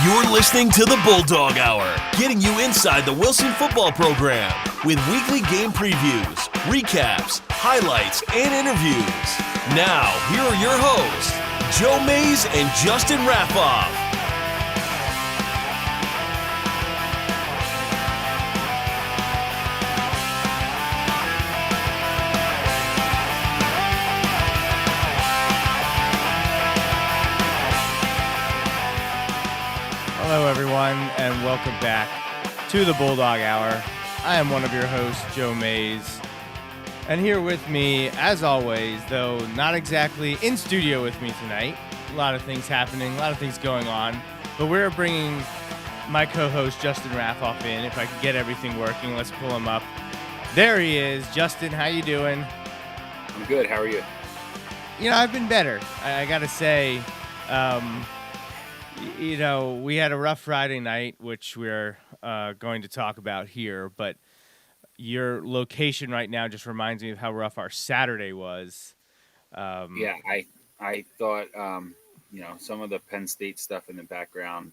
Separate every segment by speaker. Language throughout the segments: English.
Speaker 1: You're listening to the Bulldog Hour, getting you inside the Wilson football program with weekly game previews, recaps, highlights, and interviews. Now, here are your hosts, Joe Mays and Justin Raffoff.
Speaker 2: Hello, everyone, and welcome back to the Bulldog Hour. I am one of your hosts, Joe Mays, and here with me, as always, though not exactly in studio with me tonight, a lot of things happening, a lot of things going on, but we're bringing my co-host, Justin Raffoff, in. If I could get everything working, let's pull him up. There he is. Justin, how you doing?
Speaker 3: I'm good. How are you?
Speaker 2: You know, I've been better. I got to say, you know, we had a rough Friday night, which we're going to talk about here, but your location right now just reminds me of how rough our Saturday was.
Speaker 3: Yeah, I thought, you know, some of the Penn State stuff in the background,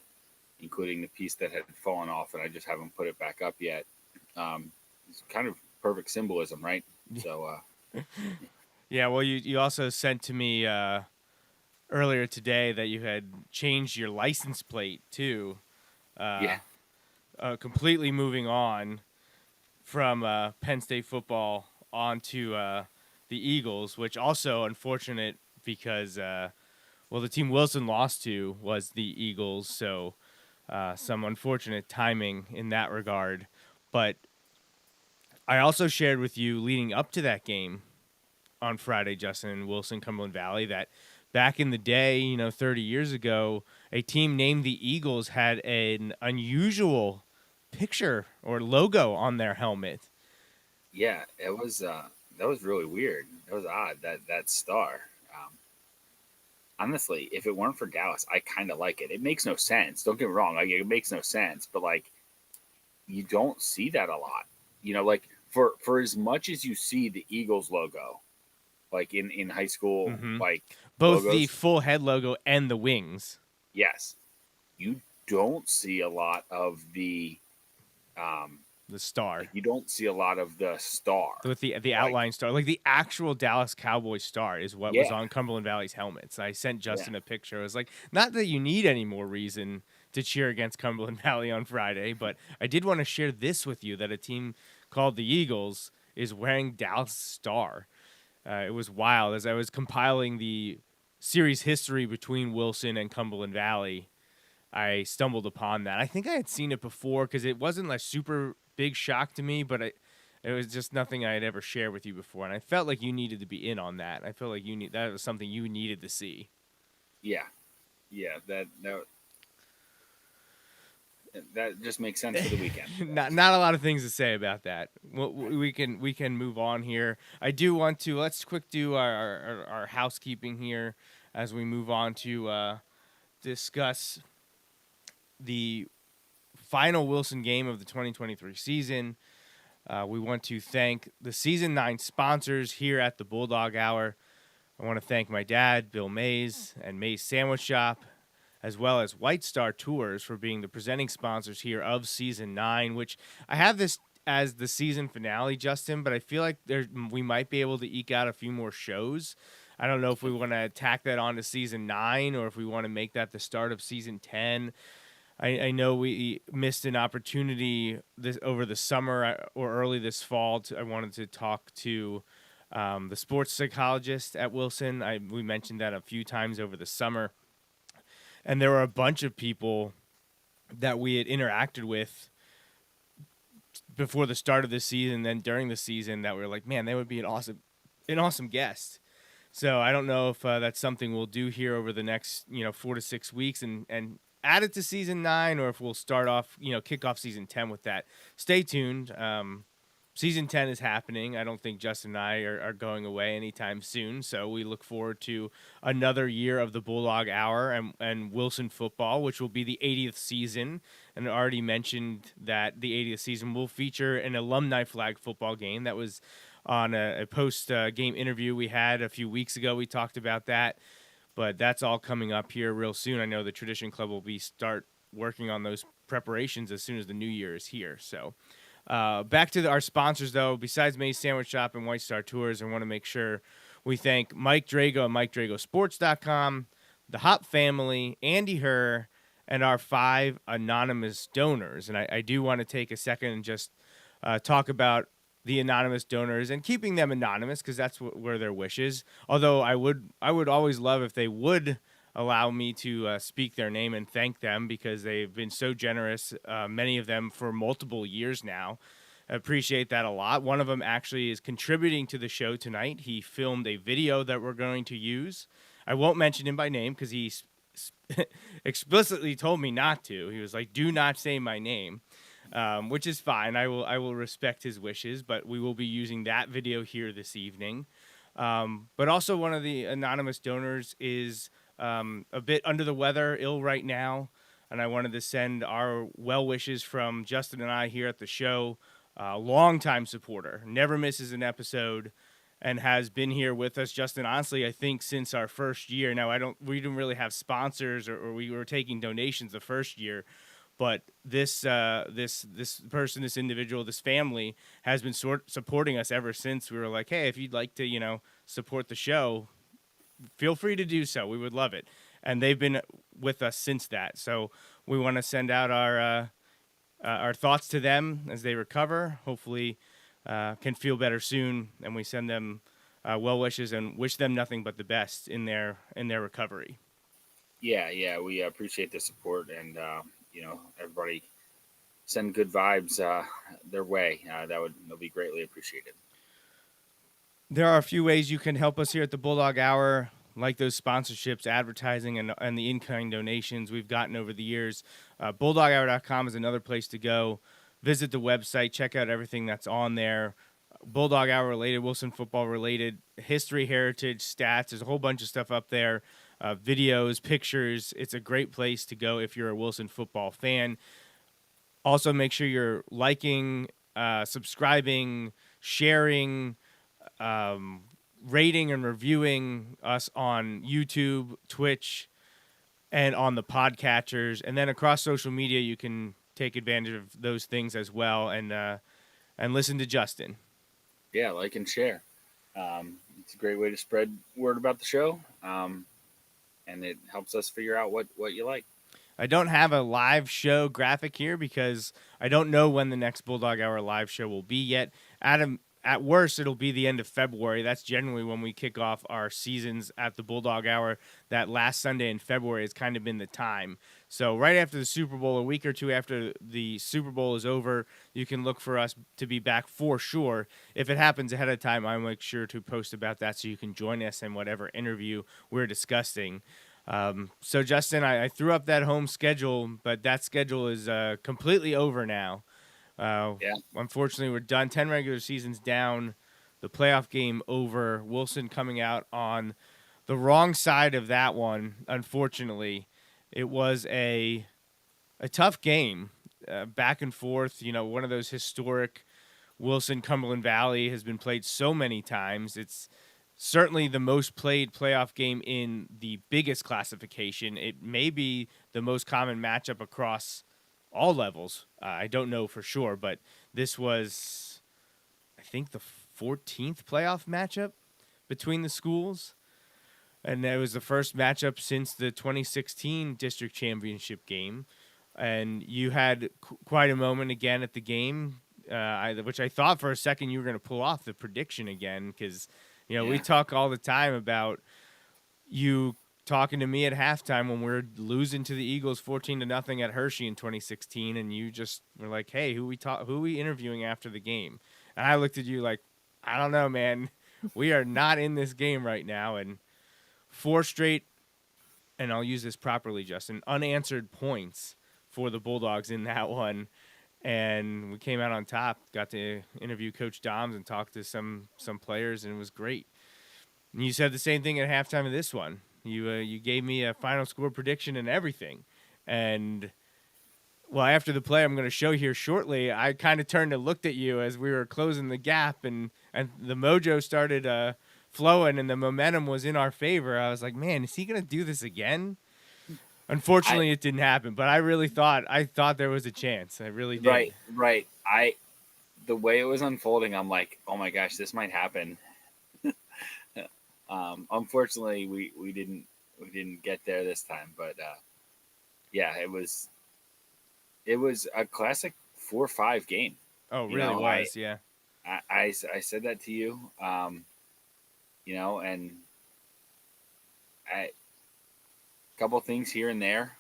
Speaker 3: including the piece that had fallen off, and I just haven't put it back up yet. It's kind of perfect symbolism, right? So,
Speaker 2: yeah, well, you also sent to me earlier today that you had changed your license plate too. Completely moving on from Penn State football onto the Eagles, which also unfortunate because, the team Wilson lost to was the Eagles, so some unfortunate timing in that regard. But I also shared with you leading up to that game on Friday, Justin, in Wilson, Cumberland Valley, that back in the day, 30 years ago, a team named the Eagles had an unusual picture or logo on their helmet.
Speaker 3: Yeah, it was that was really weird. It was odd, that star. Honestly, if it weren't for Dallas, I kind of like it. It makes no sense. Don't get me wrong. Like, it makes no sense, but like, you don't see that a lot. Like for as much as you see the Eagles logo, like in high school, like
Speaker 2: both
Speaker 3: logos,
Speaker 2: the full head logo and the wings.
Speaker 3: Yes, you don't see a lot of the
Speaker 2: star.
Speaker 3: You don't see a lot of the star
Speaker 2: with the outline star, like the actual Dallas Cowboys star is what was on Cumberland Valley's helmets. I sent Justin a picture. I was like, not that you need any more reason to cheer against Cumberland Valley on Friday, but I did want to share this with you, that a team called the Eagles is wearing Dallas star. It was wild. As I was compiling the series history between Wilson and Cumberland Valley, I stumbled upon that. I think I had seen it before because it wasn't like super big shock to me, but it was just nothing I had ever shared with you before, and I felt like you needed to be in on that. I felt like that was something you needed to see.
Speaker 3: Yeah, that just makes sense for the weekend.
Speaker 2: Not a lot of things to say about that. We can move on here. I do want to let's do our housekeeping here as we move on to discuss the final Wilson game of the 2023 season. We want to thank the Season 9 sponsors here at the Bulldog Hour. I want to thank my dad, Bill Mays, and Mays Sandwich Shop, as well as White Star Tours for being the presenting sponsors here of Season 9, which I have this as the season finale, Justin, but I feel like we might be able to eke out a few more shows. I don't know if we want to tack that on to Season 9 or if we want to make that the start of Season 10. I know we missed an opportunity over the summer or early this fall. I wanted to talk to the sports psychologist at Wilson. We mentioned that a few times over the summer. And there were a bunch of people that we had interacted with before the start of the season, then during the season, that we were like, man, they would be an awesome guest. So I don't know if that's something we'll do here over the next 4 to 6 weeks and add it to Season 9, or if we'll start off, kick off Season 10 with that. Stay tuned. Season 10 is happening. I don't think Justin and I are going away anytime soon, so we look forward to another year of the Bulldog Hour and Wilson football, which will be the 80th season. And I already mentioned that the 80th season will feature an alumni flag football game. That was on a post-game interview we had a few weeks ago. We talked about that. But that's all coming up here real soon. I know the Tradition Club will be working on those preparations as soon as the new year is here. So back to our sponsors, though. Besides May's Sandwich Shop and White Star Tours, I want to make sure we thank Mike Drago and MikeDragoSports.com, the Hop family, Andy Herr, and our 5 anonymous donors. And I do want to take a second and just talk about the anonymous donors and keeping them anonymous, because that's where their wishes. Although I would always love if they would allow me to speak their name and thank them, because they've been so generous, many of them for multiple years now. I appreciate that a lot. One of them actually is contributing to the show tonight. He filmed a video that we're going to use. I won't mention him by name because he explicitly told me not to. He was like, do not say my name. Which is fine. I will respect his wishes, but we will be using that video here this evening. But also, one of the anonymous donors is a bit under the weather, ill right now, and I wanted to send our well wishes from Justin and I here at the show. Longtime supporter, never misses an episode, and has been here with us, Justin, honestly, I think since our first year. Now, we didn't really have sponsors, or we were taking donations the first year. But this person, this individual, this family has been supporting us ever since. We were like, hey, if you'd like to, support the show, feel free to do so. We would love it. And they've been with us since that. So we want to send out our thoughts to them as they recover. Hopefully can feel better soon. And we send them well wishes and wish them nothing but the best in their recovery.
Speaker 3: Yeah, we appreciate the support, and everybody send good vibes their way. That'll be greatly appreciated.
Speaker 2: There are a few ways you can help us here at the Bulldog Hour, like those sponsorships, advertising, and the in-kind donations we've gotten over the years. BulldogHour.com is another place to go. Visit the website, check out everything that's on there. Bulldog Hour related, Wilson football related, history, heritage, stats. There's a whole bunch of stuff up there. Videos, pictures. It's a great place to go if you're a Wilson football fan. Also, make sure you're liking, subscribing, sharing, rating and reviewing us on YouTube, Twitch, and on the podcatchers. And then across social media, you can take advantage of those things as well, and listen to Justin.
Speaker 3: Yeah, like and share. It's a great way to spread word about the show. And it helps us figure out what you like.
Speaker 2: I don't have a live show graphic here because I don't know when the next Bulldog Hour live show will be yet. At worst, it'll be the end of February. That's generally when we kick off our seasons at the Bulldog Hour. That last Sunday in February has kind of been the time. So right after the Super Bowl, a week or two after the Super Bowl is over, you can look for us to be back for sure. If it happens ahead of time, I'll make sure to post about that so you can join us in whatever interview we're discussing. So, Justin, I threw up that home schedule, but that schedule is completely over now. Unfortunately, we're done. 10 regular seasons down, the playoff game over. Wilson coming out on the wrong side of that one, unfortunately. It was a tough game, back and forth. One of those historic Wilson Cumberland Valley has been played so many times. It's certainly the most played playoff game in the biggest classification. It may be the most common matchup across all levels. I don't know for sure, but this was, I think, the 14th playoff matchup between the schools. And it was the first matchup since the 2016 district championship game. And you had quite a moment again at the game, which I thought for a second you were going to pull off the prediction again, because we talk all the time about you talking to me at halftime when we're losing to the Eagles 14-0 at Hershey in 2016, and you just were like, "Hey, who we interviewing after the game?" And I looked at you like, "I don't know, man. We are not in this game right now." And 4 straight, and I'll use this properly, Justin, unanswered points for the Bulldogs in that one. And we came out on top, got to interview Coach Doms and talk to some players, and it was great. And you said the same thing at halftime of this one. You gave me a final score prediction and everything. And, well, after the play I'm going to show here shortly, I kind of turned and looked at you as we were closing the gap, and the mojo started flowing and the momentum was in our favor. I was like, man, is he going to do this again? Unfortunately, it didn't happen, but I thought there was a chance. I really did.
Speaker 3: Right. The way it was unfolding, I'm like, oh my gosh, this might happen. Unfortunately, we didn't get there this time, but yeah, it was a classic 4-5 game.
Speaker 2: Oh,
Speaker 3: You
Speaker 2: really
Speaker 3: know,
Speaker 2: was, yeah.
Speaker 3: I said that to you, and a couple things here and there,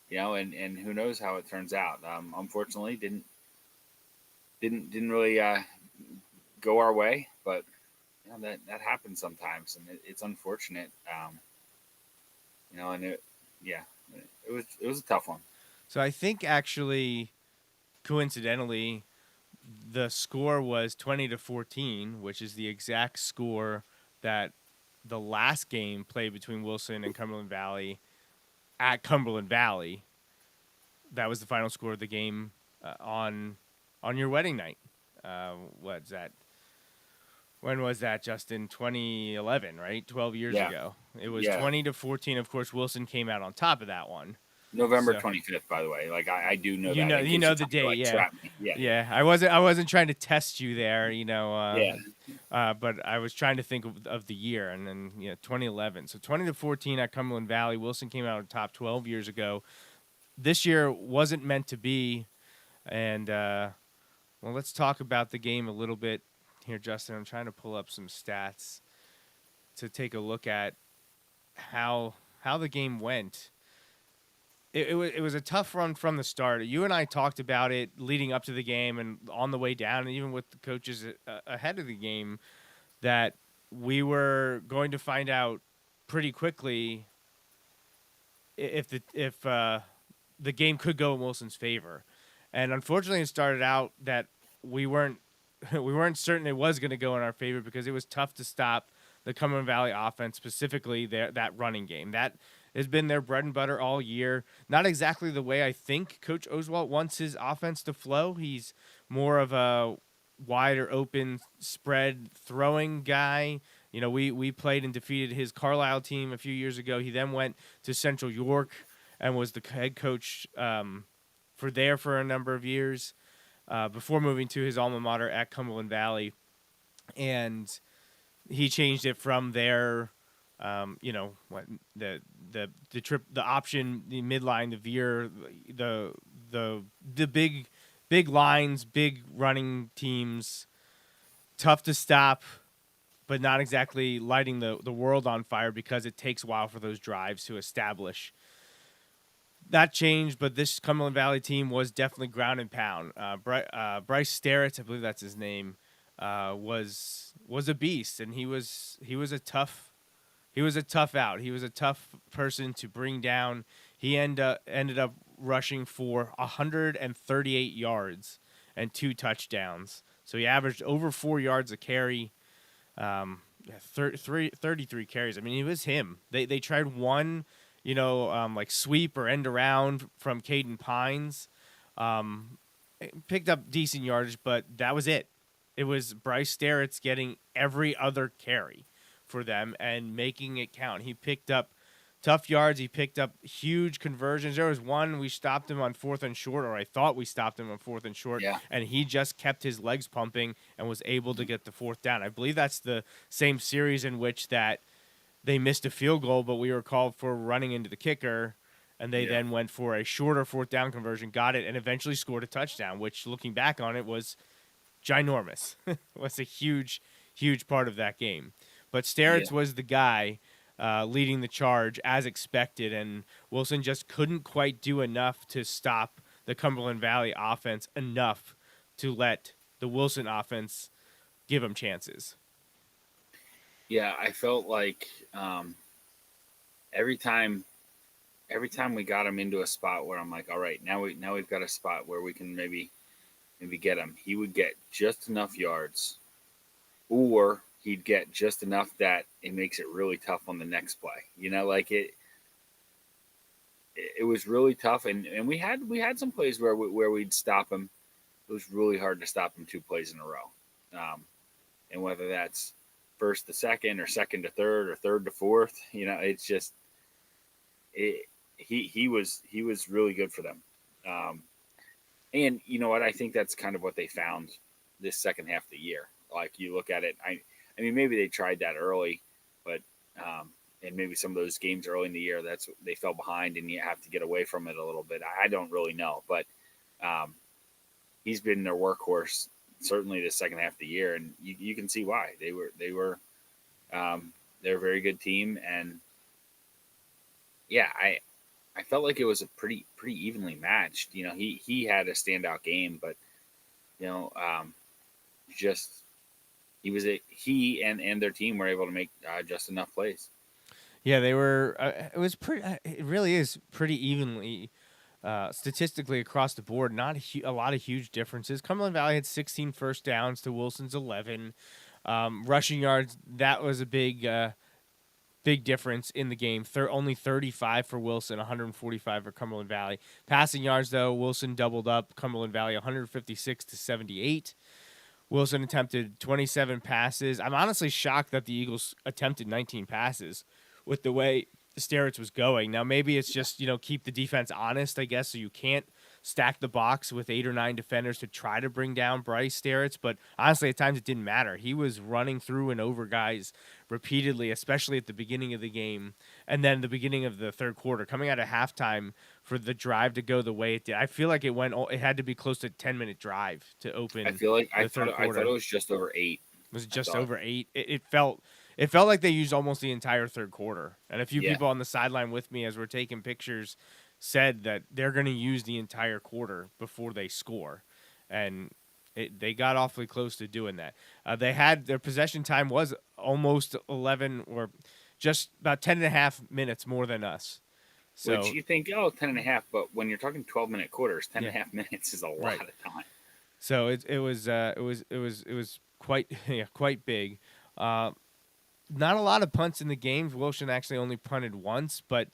Speaker 3: and who knows how it turns out. Unfortunately, didn't really go our way, but that happens sometimes, and it's unfortunate. And yeah, it was a tough one.
Speaker 2: So I think actually, coincidentally, the score was 20-14, which is the exact score that the last game played between Wilson and Cumberland Valley at Cumberland Valley. That was the final score of the game on your wedding night. What's that? When was that, Justin? 2011, right? 12 years
Speaker 3: Yeah.
Speaker 2: ago. It was
Speaker 3: Yeah.
Speaker 2: 20-14. Of course, Wilson came out on top of that one.
Speaker 3: November
Speaker 2: So-
Speaker 3: 25th, by the way. Like I do know
Speaker 2: You
Speaker 3: that.
Speaker 2: know-
Speaker 3: in
Speaker 2: you
Speaker 3: case
Speaker 2: know
Speaker 3: you're
Speaker 2: the
Speaker 3: trying to,
Speaker 2: date,
Speaker 3: like,
Speaker 2: yeah.
Speaker 3: trap me. Yeah.
Speaker 2: Yeah, I wasn't trying to test you there,
Speaker 3: Yeah.
Speaker 2: but I was trying to think of the year, and then 2011. So 20-14 at Cumberland Valley. Wilson came out on top 12 years ago. This year wasn't meant to be, and well, let's talk about the game a little bit here, Justin. I'm trying to pull up some stats to take a look at how the game went. It was a tough run from the start. You and I talked about it leading up to the game and on the way down, and even with the coaches ahead of the game, that we were going to find out pretty quickly if the game could go in Wilson's favor. And unfortunately, it started out that we weren't certain it was going to go in our favor because it was tough to stop the Cumberland Valley offense, specifically that running game. That has been their bread and butter all year. Not exactly the way I think Coach Oswalt wants his offense to flow. He's more of a wider open spread throwing guy. We played and defeated his Carlisle team a few years ago. He then went to Central York and was the head coach for a number of years before moving to his alma mater at Cumberland Valley. And he changed it from there. The trip, the option, the midline, the veer, the big lines, big running teams, tough to stop, but not exactly lighting the world on fire because it takes a while for those drives to establish. That changed, but this Cumberland Valley team was definitely ground and pound. Bryce Starrett, I believe that's his name, was a beast, and he was a tough out. He was a tough person to bring down. He ended up rushing for 138 yards and 2 touchdowns. So he averaged over 4 yards a carry, 33 carries. I mean, it was him. They tried one, like sweep or end around from Caden Pines. Picked up decent yardage, but that was it. It was Bryce Starrett's getting every other carry for them and making it count. He picked up tough yards. He picked up huge conversions. There was one we stopped him on 4th and short, or I thought we stopped him on 4th and short, and he just kept his legs pumping and was able to get the 4th down. I believe that's the same series in which that they missed a field goal, but we were called for running into the kicker, and they then went for a shorter 4th down conversion, got it, and eventually scored a touchdown, which, looking back on it, was ginormous. It was a huge, huge part of that game. But Starrett was the guy leading the charge as expected, and Wilson just couldn't quite do enough to stop the Cumberland Valley offense enough to let the Wilson offense give him chances.
Speaker 3: Yeah, I felt like every time we got him into a spot where I'm like, all right, now we've got a spot where we can maybe get him. He would get just enough yards, or he'd get just enough that it makes it really tough on the next play. It was really tough, and we had some plays where we'd stop him. It was really hard to stop him 2 plays in a row, and whether that's first to second or second to third or third to fourth, it's just he was really good for them. And you know what? I think that's kind of what they found this second half of the year. Like you look at it, I mean, maybe they tried that early, but and maybe some of those games early in the year, that's they fell behind, and you have to get away from it a little bit. I don't really know, but he's been their workhorse certainly the second half of the year, and you can see why they're a very good team, and yeah, I felt like it was a pretty evenly matched. You know, he had a standout game, but you know, just he and their team were able to make just enough plays.
Speaker 2: Yeah, they were. It was pretty. It really is pretty evenly, statistically across the board. Not a lot of huge differences. Cumberland Valley had 16 first downs to Wilson's 11. Rushing yards, that was a big difference in the game. Only 35 for Wilson, 145 for Cumberland Valley. Passing yards, though, Wilson doubled up. Cumberland Valley 156 to 78. Wilson attempted 27 passes. I'm honestly shocked that the Eagles attempted 19 passes with the way Sterritz was going. Now, maybe it's just, keep the defense honest, I guess, so you can't stack the box with 8 or 9 defenders to try to bring down Bryce Sterritz. But honestly, at times it didn't matter. He was running through and over guys repeatedly, especially at the beginning of the game and then the beginning of the third quarter. Coming out of halftime for the drive to go the way it did, I feel like it had to be close to a 10-minute drive to open.
Speaker 3: I feel like
Speaker 2: I thought
Speaker 3: it was just over 8.
Speaker 2: Was it just over 8? It felt like they used almost the entire third quarter. And a few people on the sideline with me as we're taking pictures said that they're going to use the entire quarter before they score. And they got awfully close to doing that. They had their possession time was almost 11 or just about 10 and a half minutes more than us. So,
Speaker 3: which you think, 10 and a half, but when you're talking 12-minute quarters, 10 and a half minutes is a lot of time.
Speaker 2: So it was quite big. Not a lot of punts in the game. Wilson actually only punted once, but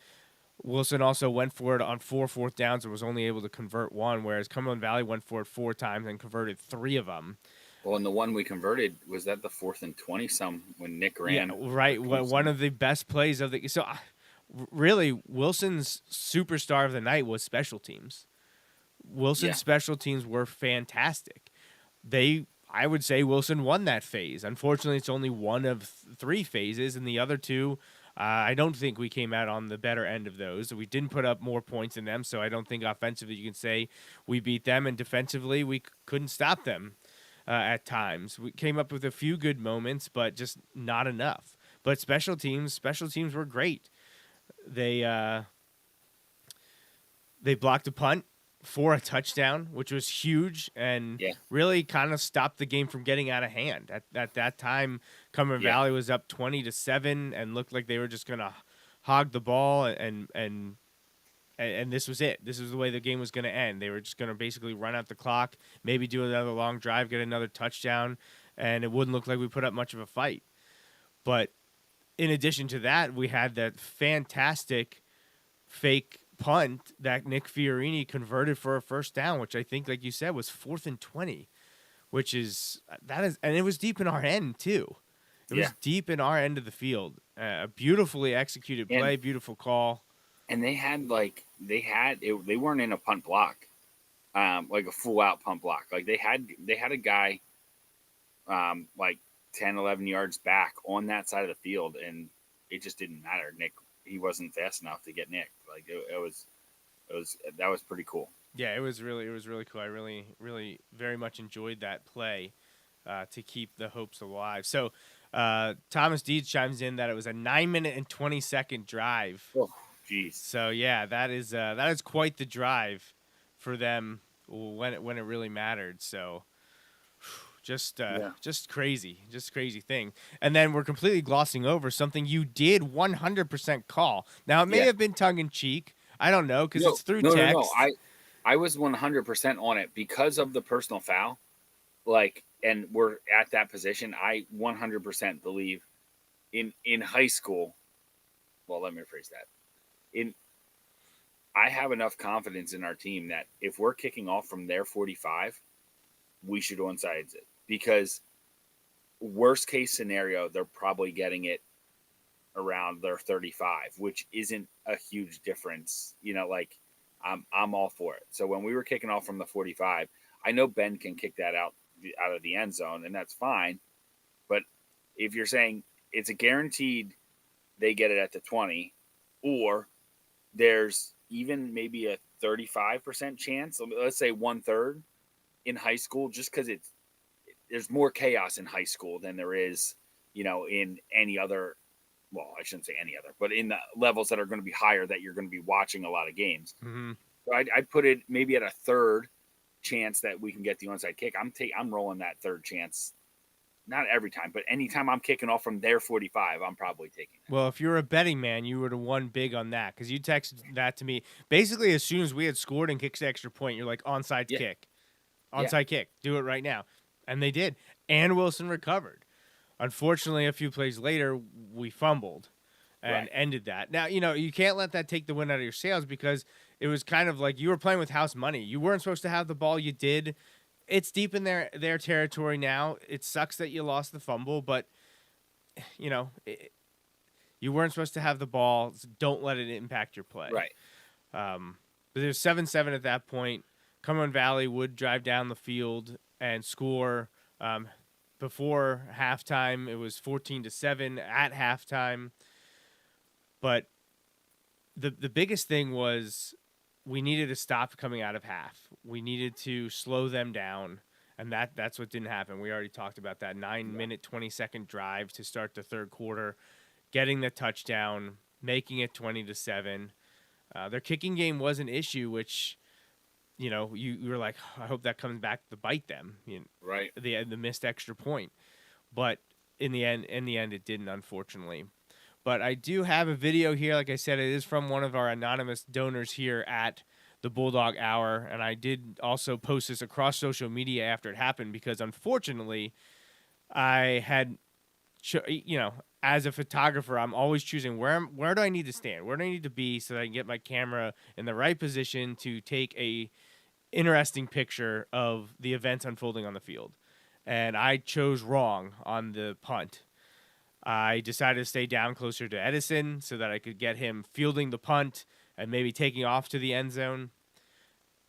Speaker 2: Wilson also went for it on 4 fourth downs and was only able to convert 1, whereas Cumberland Valley went for it 4 times and converted 3 of them.
Speaker 3: Well, and the one we converted, was that the 4th and 20-some when Nick ran?
Speaker 2: Yeah, right. One of the best plays of the – so really Wilson's superstar of the night was special teams. Wilson's special teams were fantastic. I would say Wilson won that phase. Unfortunately, it's only one of 3 phases, and the other 2, I don't think we came out on the better end of those. We didn't put up more points than them, so I don't think offensively you can say we beat them, and defensively we couldn't stop them at times. We came up with a few good moments, but just not enough. But special teams were great. They blocked a punt for a touchdown, which was huge and really kind of stopped the game from getting out of hand. At that time, Cumberland Valley was up 20-7 and looked like they were just going to hog the ball, and this was it. This was the way the game was going to end. They were just going to basically run out the clock, maybe do another long drive, get another touchdown, and it wouldn't look like we put up much of a fight. But in addition to that, we had that fantastic fake punt that Nick Fiorini converted for a first down, which I think, like you said, was 4th and 20, and it was deep in our end too. It was deep in our end of the field. A beautifully executed play, beautiful call.
Speaker 3: And they weren't in a punt block, like a full out punt block. Like they had a guy, like 10, 11 yards back on that side of the field, and it just didn't matter. Nick, he wasn't fast enough to get nicked. Like that was pretty cool.
Speaker 2: Yeah, it was really cool. I really, really very much enjoyed that play to keep the hopes alive. So Thomas Deeds chimes in that it was a 9-minute and 20-second drive.
Speaker 3: Oh, jeez.
Speaker 2: So yeah, that is quite the drive for them when it really mattered. So just crazy thing. And then we're completely glossing over something you did 100% call. Now it may have been tongue in cheek. I don't know because it's through text. No.
Speaker 3: I was 100% on it because of the personal foul. Like, and we're at that position. I 100% believe in high school. Well, let me rephrase that. I have enough confidence in our team that if we're kicking off from their 45, we should onside it, because worst case scenario, they're probably getting it around their 35, which isn't a huge difference. Like I'm all for it. So when we were kicking off from the 45, I know Ben can kick that out of the end zone, and that's fine. But if you're saying it's a guaranteed they get it at the 20, or there's even maybe a 35% chance, let's say 1/3 in high school, just because there's more chaos in high school than there is, in any other. Well, I shouldn't say any other, but in the levels that are going to be higher, that you're going to be watching a lot of games.
Speaker 2: Mm-hmm.
Speaker 3: So I'd put it maybe at a 1/3 chance that we can get the onside kick. I'm rolling that 1/3 chance. Not every time, but anytime I'm kicking off from their 45, I'm probably taking it.
Speaker 2: Well, if you're a betting man, you would have won big on that because you texted that to me. Basically, as soon as we had scored and kicked the extra point, you're like, onside kick. Onside kick. Do it right now. And they did. And Wilson recovered. Unfortunately, a few plays later, we fumbled and ended that. Now, you can't let that take the wind out of your sails because it was kind of like you were playing with house money. You weren't supposed to have the ball. You did. It's deep in their territory now. It sucks that you lost the fumble, but, you weren't supposed to have the ball. So don't let it impact your play.
Speaker 3: Right.
Speaker 2: But there's 7-7 at that point. Cumberland Valley would drive down the field and score. Before halftime, it was 14-7 at halftime. But the biggest thing was we needed to stop coming out of half. We needed to slow them down, and that's what didn't happen. We already talked about that 9-minute, 20-second drive to start the third quarter, getting the touchdown, making it 20-7. Their kicking game was an issue, which you were like, I hope that comes back to bite them.
Speaker 3: Right.
Speaker 2: The missed extra point, but in the end, it didn't, unfortunately. But I do have a video here. Like I said, it is from one of our anonymous donors here at the Bulldog Hour, and I did also post this across social media after it happened because, unfortunately, I had, as a photographer, I'm always choosing where do I need to stand, where do I need to be so that I can get my camera in the right position to take a interesting picture of the events unfolding on the field. And I chose wrong on the punt. I decided to stay down closer to Edison so that I could get him fielding the punt and maybe taking off to the end zone.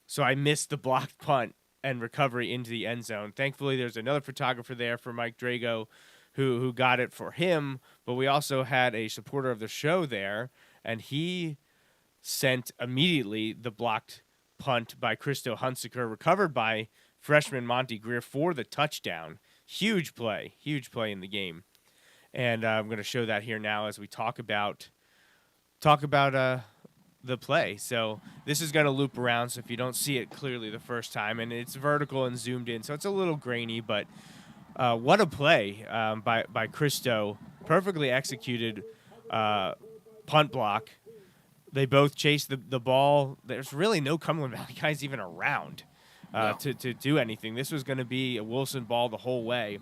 Speaker 2: So I missed the blocked punt and recovery into the end zone. Thankfully, there's another photographer there for Mike Drago who got it for him, but we also had a supporter of the show there, and he sent immediately the blocked punt by Christo Hunsaker, recovered by freshman Monty Greer for the touchdown. Huge play in the game. And I'm going to show that here now as we talk about the play. So this is going to loop around, so if you don't see it clearly the first time, and it's vertical and zoomed in, so it's a little grainy, but what a play by Christo. Perfectly executed punt block. They both chased the ball. There's really no Cumberland Valley guys even around to do anything. This was going to be a Wilson ball the whole way.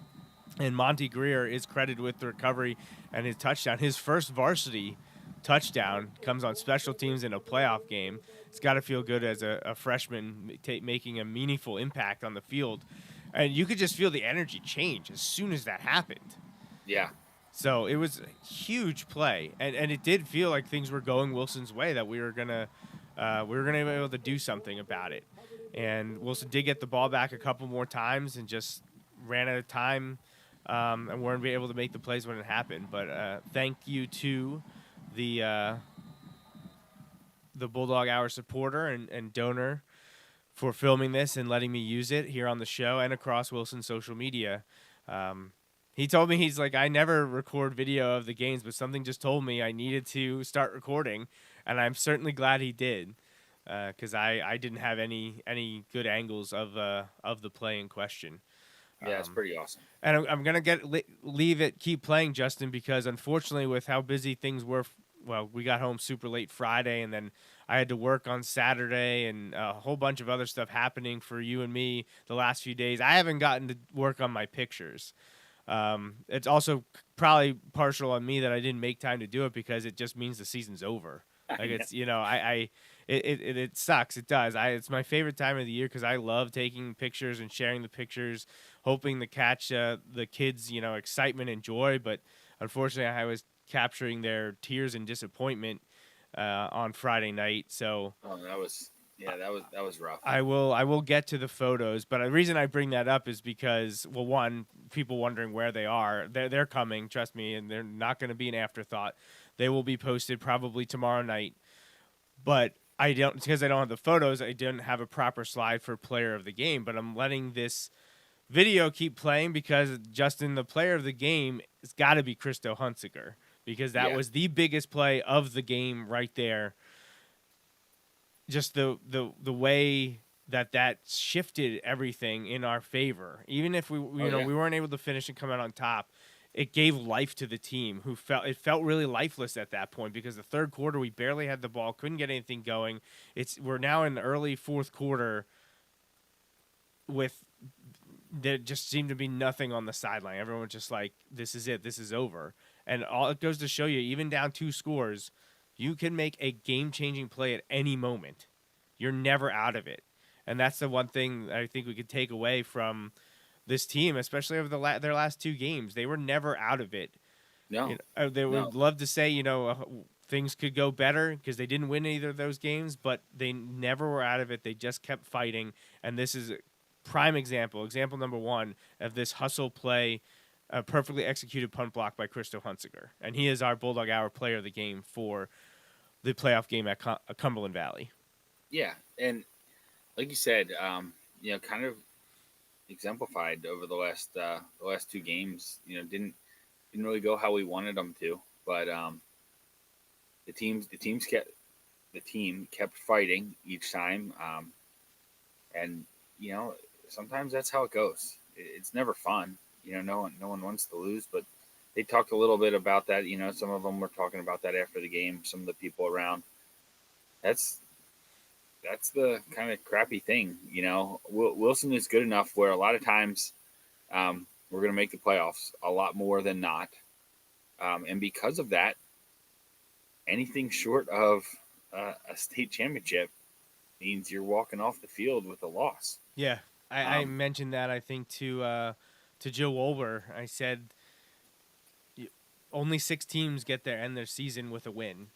Speaker 2: And Monty Greer is credited with the recovery and his touchdown. His first varsity touchdown comes on special teams in a playoff game. It's got to feel good as a freshman making a meaningful impact on the field. And you could just feel the energy change as soon as that happened.
Speaker 3: Yeah.
Speaker 2: So it was a huge play, and it did feel like things were going Wilson's way, that we were gonna be able to do something about it. And Wilson did get the ball back a couple more times and just ran out of time, and weren't able to make the plays when it happened. But thank you to the Bulldog Hour supporter and donor for filming this and letting me use it here on the show and across Wilson's social media. He told me, he's like, I never record video of the games, but something just told me I needed to start recording, and I'm certainly glad he did, because I didn't have any good angles of the play in question.
Speaker 3: Yeah, it's pretty awesome.
Speaker 2: And I'm going to keep playing, Justin, because unfortunately with how busy things were, we got home super late Friday, and then I had to work on Saturday, and a whole bunch of other stuff happening for you and me the last few days. I haven't gotten to work on my pictures. It's also probably partial on me that I didn't make time to do it because it just means the season's over. Like it's, it sucks. It does. It's my favorite time of the year because I love taking pictures and sharing the pictures, hoping to catch the kids, excitement and joy. But unfortunately, I always capturing their tears and disappointment on Friday night. So
Speaker 3: that was rough.
Speaker 2: I will get to the photos, but the reason I bring that up is because, well, one, people wondering where they are. They're coming, trust me, and they're not going to be an afterthought. They will be posted probably tomorrow night. But because I don't have the photos, I didn't have a proper slide for player of the game. But I'm letting this video keep playing because Justin, the player of the game, has got to be Christo Hunziker, because that was the biggest play of the game right there. Just the way that shifted everything in our favor. Even if we weren't able to finish and come out on top, it gave life to the team it felt really lifeless at that point, because the third quarter we barely had the ball, couldn't get anything going. We're now in the early fourth quarter with there just seemed to be nothing on the sideline. Everyone was just like, this is it, this is over. And all it goes to show you, even down 2 scores, you can make a game-changing play at any moment. You're never out of it. And that's the one thing I think we could take away from this team, especially over their last 2 games. They were never out of it.
Speaker 3: No.
Speaker 2: They would love to say, things could go better because they didn't win either of those games, but they never were out of it. They just kept fighting. And this is a prime example number 1 of this hustle play, a perfectly executed punt block by Christo Hunziker. And he is our Bulldog Hour player of the game for the playoff game at Cumberland Valley.
Speaker 3: Yeah, and like you said, kind of exemplified over the last 2 games. Didn't really go how we wanted them to, but the team kept fighting each time, and sometimes that's how it goes. It's never fun. No one wants to lose, but they talked a little bit about that. Some of them were talking about that after the game. Some of the people around. That's the kind of crappy thing. Wilson is good enough where a lot of times we're going to make the playoffs a lot more than not. And because of that, anything short of a state championship means you're walking off the field with a loss.
Speaker 2: Yeah, I mentioned that, I think, to Joe Wolber. I said only 6 teams get end their season with a win.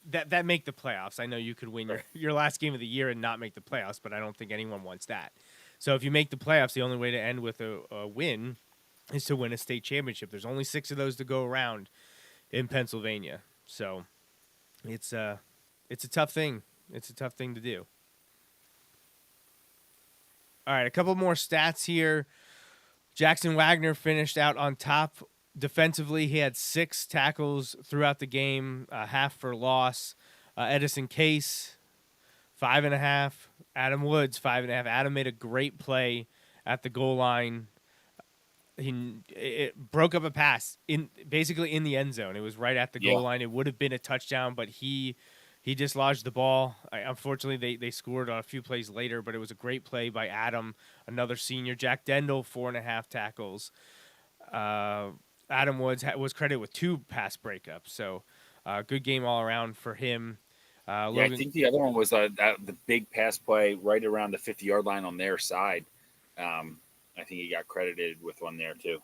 Speaker 2: That make the playoffs. I know you could win your last game of the year and not make the playoffs, but I don't think anyone wants that. So if you make the playoffs, the only way to end with a win is to win a state championship. There's only 6 of those to go around in Pennsylvania. So it's a tough thing. It's a tough thing to do. All right, a couple more stats here. Jackson Wagner finished out on top. Defensively, he had 6 tackles throughout the game, half for loss. Edison Case, 5.5. Adam Woods, 5.5. Adam made a great play at the goal line. It broke up a pass basically in the end zone. It was right at the goal line. It would have been a touchdown, but he dislodged the ball. Unfortunately, they scored on a few plays later, but it was a great play by Adam, another senior. Jack Dendel, 4.5 tackles. Adam Woods was credited with 2 pass breakups, so good game all around for him.
Speaker 3: I think the other one was the big pass play right around the 50-yard line on their side. I think he got credited with one there too.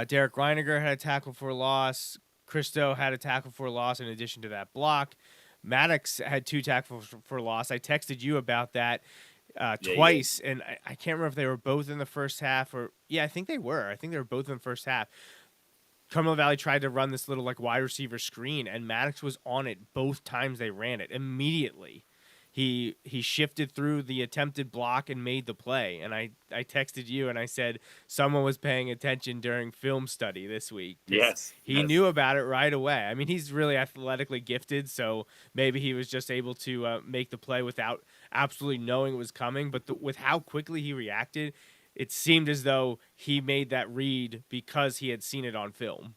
Speaker 2: Derek Reiniger had a tackle for a loss. Christo had a tackle for a loss in addition to that block. Maddox had 2 tackles for loss. I texted you about that twice, and I can't remember if they were both in the first half or – I think they were. I think they were both in the first half. Cumberland Valley tried to run this little wide receiver screen, and Maddox was on it both times they ran it. Immediately, he shifted through the attempted block and made the play. And I texted you, and I said someone was paying attention during film study this week.
Speaker 3: Yes.
Speaker 2: He knew about it right away. I mean, he's really athletically gifted, so maybe he was just able to make the play without absolutely knowing it was coming. But with how quickly he reacted, it seemed as though he made that read because he had seen it on film.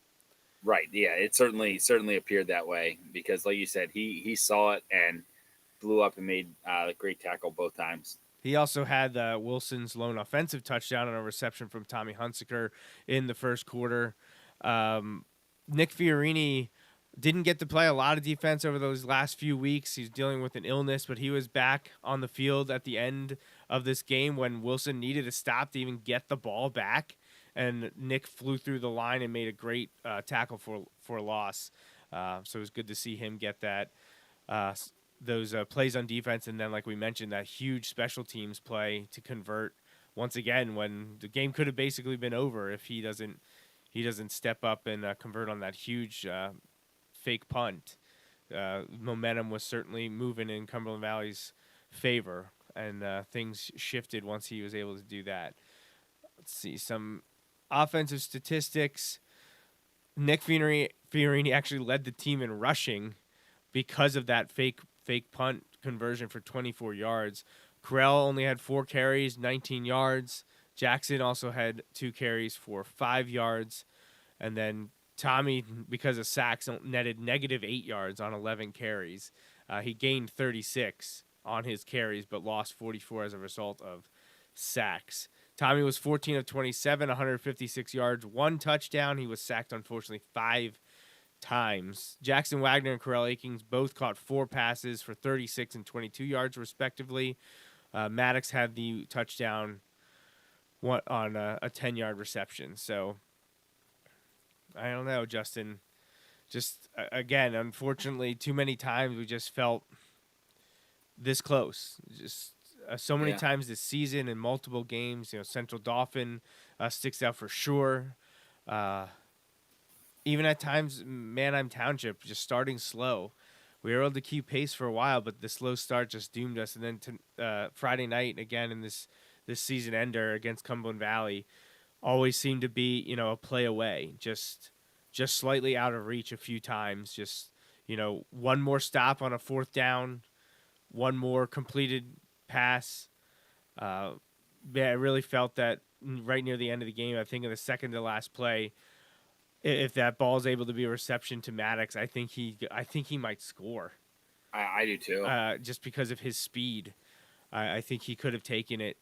Speaker 3: Right. Yeah, it certainly appeared that way because, like you said, he saw it and blew up and made a great tackle both times.
Speaker 2: He also had Wilson's lone offensive touchdown on a reception from Tommy Hunziker in the first quarter. Nick Fiorini didn't get to play a lot of defense over those last few weeks. He's dealing with an illness, but he was back on the field at the end of this game when Wilson needed a stop to even get the ball back. and Nick flew through the line and made a great tackle for loss. So it was good to see him get that those plays on defense, and then like we mentioned, that huge special teams play to convert once again when the game could have basically been over if he doesn't step up and convert on that huge fake punt. Momentum was certainly moving in Cumberland Valley's favor, and things shifted once he was able to do that. Let's see some offensive statistics. Nick Fiorini actually led the team in rushing because of that fake punt conversion for 24 yards. Corell only had 4 carries, 19 yards. Jackson also had 2 carries for 5 yards. And then Tommy, because of sacks, netted -8 yards on 11 carries. He gained 36 on his carries, but lost 44 as a result of sacks. Tommy was 14 of 27, 156 yards, 1 touchdown. He was sacked, unfortunately, 5 times. Jackson Wagner and Corell Akings both caught 4 passes for 36 and 22 yards, respectively. Maddox had the touchdown on a 10-yard reception. So, I don't know, Justin. Just, again, unfortunately, too many times we just felt this close. Just so many times this season in multiple games. Central Dauphin sticks out for sure. Even at times, Manheim Township just starting slow. We were able to keep pace for a while, but the slow start just doomed us. And then Friday night, again, in this season ender against Cumberland Valley, always seemed to be, a play away, just slightly out of reach a few times. Just, one more stop on a 4th down, one more completed pass. I really felt that right near the end of the game. I think in the second to last play, if that ball is able to be a reception to Maddox, I think he might score.
Speaker 3: I do too.
Speaker 2: Just because of his speed, I think he could have taken it.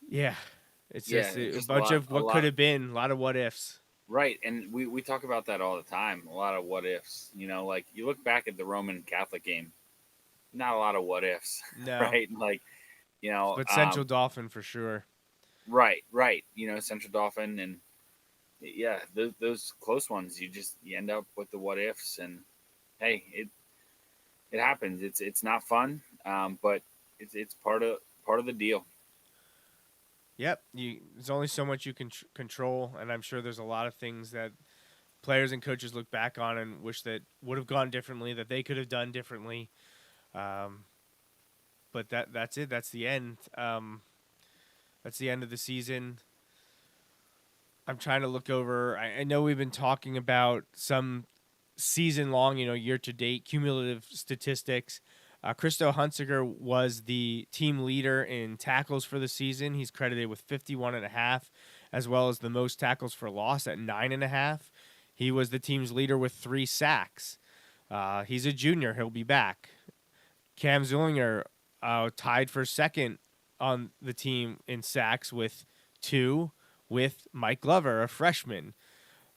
Speaker 2: It's just a bunch of what could have been, a lot of what ifs.
Speaker 3: Right, and we talk about that all the time. A lot of what ifs. Like you look back at the Roman Catholic game, not a lot of what ifs.
Speaker 2: No.
Speaker 3: Right, like
Speaker 2: But Central Dauphin for sure.
Speaker 3: Right. Central Dauphin, and those close ones, you end up with the what ifs, and hey, it happens. It's not fun, but it's part of the deal.
Speaker 2: Yep, there's only so much you can control, and I'm sure there's a lot of things that players and coaches look back on and wish that would have gone differently, that they could have done differently. But that's it. That's the end. That's the end of the season. I'm trying to look over. I know we've been talking about some season-long, year-to-date cumulative statistics. Christo Hunsiger was the team leader in tackles for the season. He's credited with 51.5, as well as the most tackles for loss at 9.5. He was the team's leader with 3 sacks. He's a junior. He'll be back. Cam Zullinger tied for second on the team in sacks with 2, with Mike Glover, a freshman.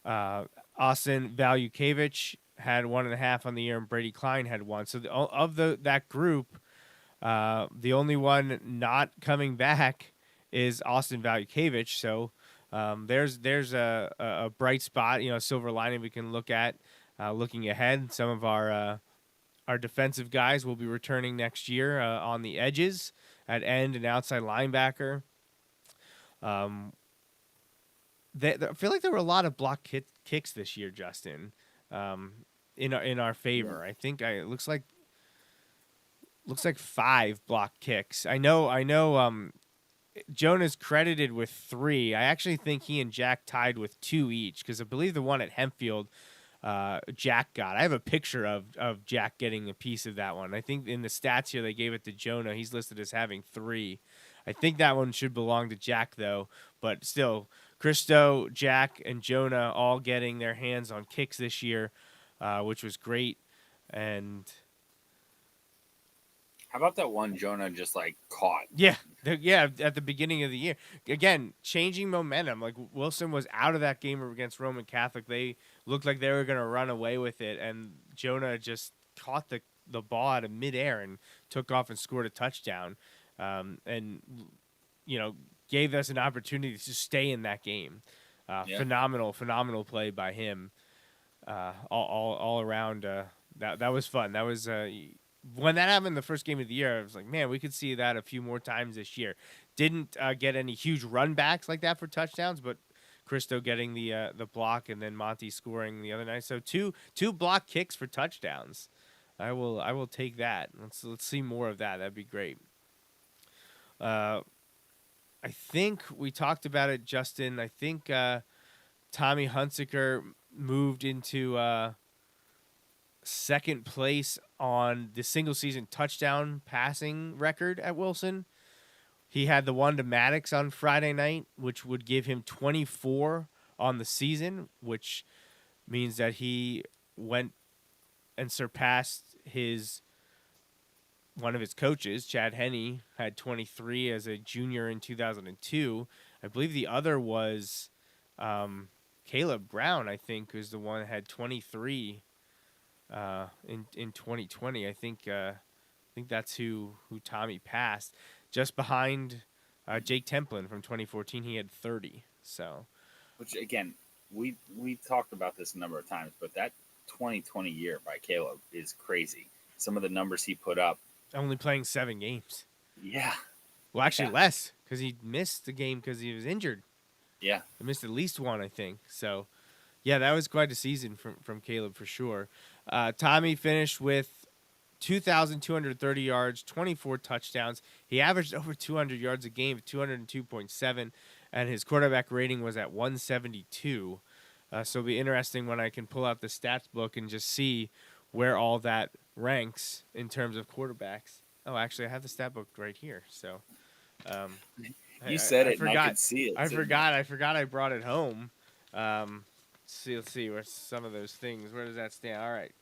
Speaker 2: Austin Valjukevich had 1.5 on the year, and Brady Klein had 1. So that group, the only one not coming back is Austin Valjukevich. So there's a bright spot, silver lining we can look at looking ahead. Some of our defensive guys will be returning next year on the edges at end and outside linebacker. I feel like there were a lot of block kicks this year, Justin, in our favor. Yeah. I think it looks like 5 block kicks. I know. Jonah's credited with 3. I actually think he and Jack tied with 2 each, because I believe the one at Hempfield, Jack got. I have a picture of Jack getting a piece of that one. I think in the stats here they gave it to Jonah. He's listed as having 3. I think that one should belong to Jack, though. But still, Christo, Jack, and Jonah all getting their hands on kicks this year, which was great. And
Speaker 3: how about that one Jonah just caught?
Speaker 2: Yeah, at the beginning of the year. Again, changing momentum. Like Wilson was out of that game against Roman Catholic. They looked like they were going to run away with it, and Jonah just caught the ball out of midair and took off and scored a touchdown. And gave us an opportunity to stay in that game.
Speaker 3: Yeah.
Speaker 2: Phenomenal play by him. All around. That was fun. That was when that happened the first game of the year. I was like, man, we could see that a few more times this year. Didn't get any huge run backs like that for touchdowns, but Cristo getting the block and then Monty scoring the other night. So two block kicks for touchdowns. I will take that. Let's see more of that. That'd be great. I think we talked about it, Justin. I think Tommy Hunsaker moved into second place on the single season touchdown passing record at Wilson. He had the one to Maddox on Friday night, which would give him 24 on the season, which means that he went and surpassed one of his coaches, Chad Henne, had 23 as a junior in 2002. I believe the other was Caleb Brown, I think, was the one that had 23 in 2020. I think that's who Tommy passed. Just behind Jake Templin from 2014, he had 30. So,
Speaker 3: which again, we talked about this a number of times, but that 2020 year by Caleb is crazy. Some of the numbers he put up.
Speaker 2: Only playing 7 games.
Speaker 3: Yeah.
Speaker 2: Well, actually less, because he missed the game because he was injured.
Speaker 3: Yeah.
Speaker 2: He missed at least one, I think. So, yeah, that was quite a season from Caleb for sure. Tommy finished with 2,230 yards, 24 touchdowns. He averaged over 200 yards a game, 202.7, and his quarterback rating was at 172. So it'll be interesting when I can pull out the stats book and just see where all that ranks in terms of quarterbacks. Oh, actually, I have the stat book right here. So,
Speaker 3: you said it,
Speaker 2: forgot.
Speaker 3: and I could see it.
Speaker 2: I forgot I brought it home. Let's see where some of those things. Where does that stand? All right,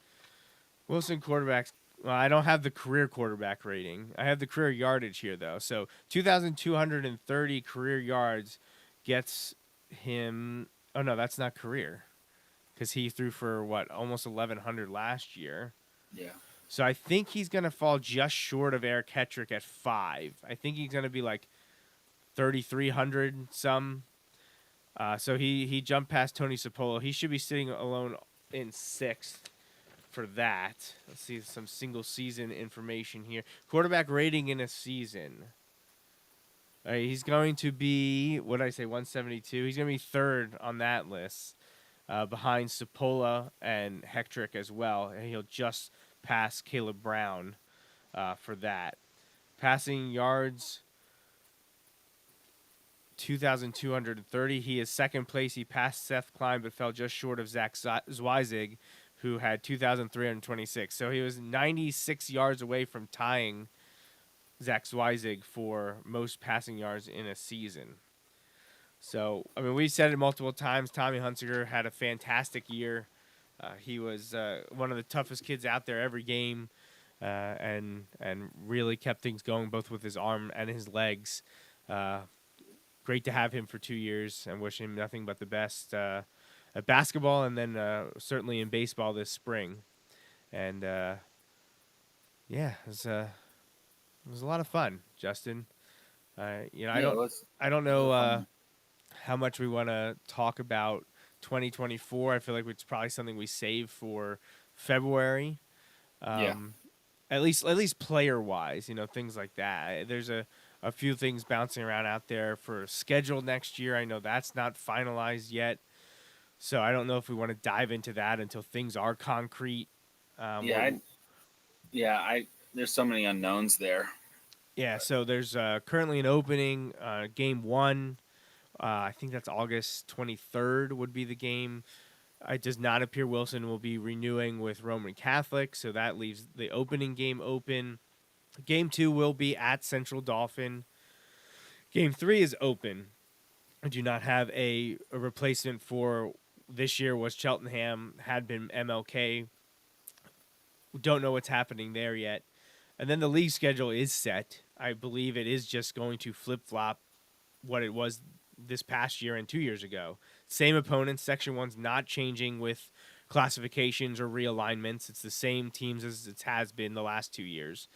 Speaker 2: Wilson quarterbacks. Well, I don't have the career quarterback rating. I have the career yardage here though. So 2,230 career yards gets him. Oh no, that's not career. Because he threw for, almost 1,100 last year.
Speaker 3: Yeah.
Speaker 2: So I think he's going to fall just short of Eric Hetrick at 5. I think he's going to be like 3,300 some. So he jumped past Tony Sapolo. He should be sitting alone in 6th for that. Let's see some single season information here. Quarterback rating in a season. He's going to be, 172? He's going to be 3rd on that list. Behind Sapola and Hectrick as well. And he'll just pass Caleb Brown for that. Passing yards, 2,230. He is second place. He passed Seth Klein, but fell just short of Zach Zweizig, who had 2,326. So he was 96 yards away from tying Zach Zweizig for most passing yards in a season. So, I mean, we said it multiple times. Tommy Hunsaker had a fantastic year. He was one of the toughest kids out there every game, and really kept things going both with his arm and his legs. Great to have him for 2 years, and wish him nothing but the best at basketball, and then certainly in baseball this spring. And it was a lot of fun, Justin. I don't know how much we want to talk about 2024. I feel like it's probably something we save for February. At least player wise, things like that. There's a few things bouncing around out there for schedule next year. I know that's not finalized yet. So I don't know if we want to dive into that until things are concrete.
Speaker 3: There's so many unknowns there.
Speaker 2: Yeah, so there's currently an opening, game 1. I think that's August 23rd would be the game. It does not appear Wilson will be renewing with Roman Catholic, so that leaves the opening game open. Game 2 will be at Central Dauphin. Game 3 is open. I do not have a replacement for this year was Cheltenham, had been MLK. We don't know what's happening there yet. And then the league schedule is set. I believe it is just going to flip-flop what it was this past year and 2 years ago. Same opponents. Section 1's not changing with classifications or realignments. It's the same teams as it has been the last 2 years.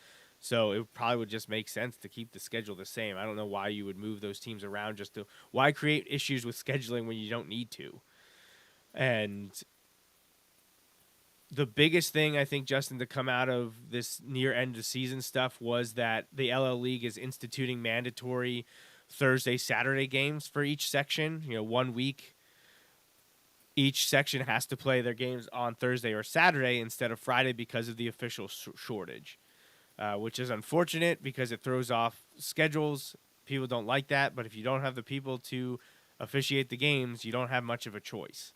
Speaker 2: So it probably would just make sense to keep the schedule the same. I don't know why you would move those teams around why create issues with scheduling when you don't need to. And the biggest thing I think, Justin, to come out of this near end of season stuff was that the LL League is instituting mandatory Thursday, Saturday games for each section. 1 week, each section has to play their games on Thursday or Saturday instead of Friday because of the official shortage, which is unfortunate because it throws off schedules. People don't like that, but if you don't have the people to officiate the games, you don't have much of a choice.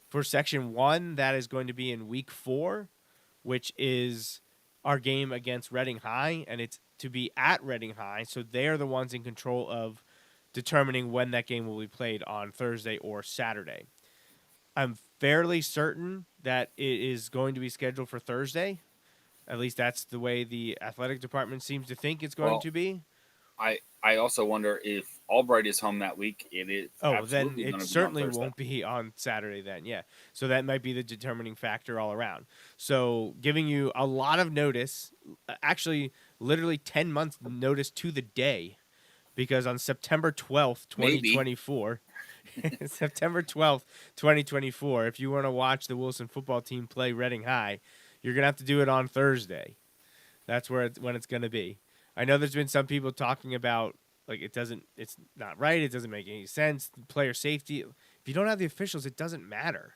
Speaker 2: For Section 1, that is going to be in Week 4, which is our game against Reading High, and it's to be at Reading High, so they're the ones in control of determining when that game will be played on Thursday or Saturday. I'm fairly certain that it is going to be scheduled for Thursday. At least that's the way the athletic department seems to think it's going to be.
Speaker 3: I also wonder if Albright is home that week. It is.
Speaker 2: Oh, then it certainly won't be on Saturday then, yeah. So that might be the determining factor all around. So giving you a lot of notice, actually literally 10 months notice to the day, because on September 12th, 2024, September 12th, 2024, if you want to watch the Wilson football team play Reading High, you're going to have to do it on Thursday. That's when it's going to be. I know there's been some people talking about, like, it's not right, it doesn't make any sense, player safety. If you don't have the officials, it doesn't matter.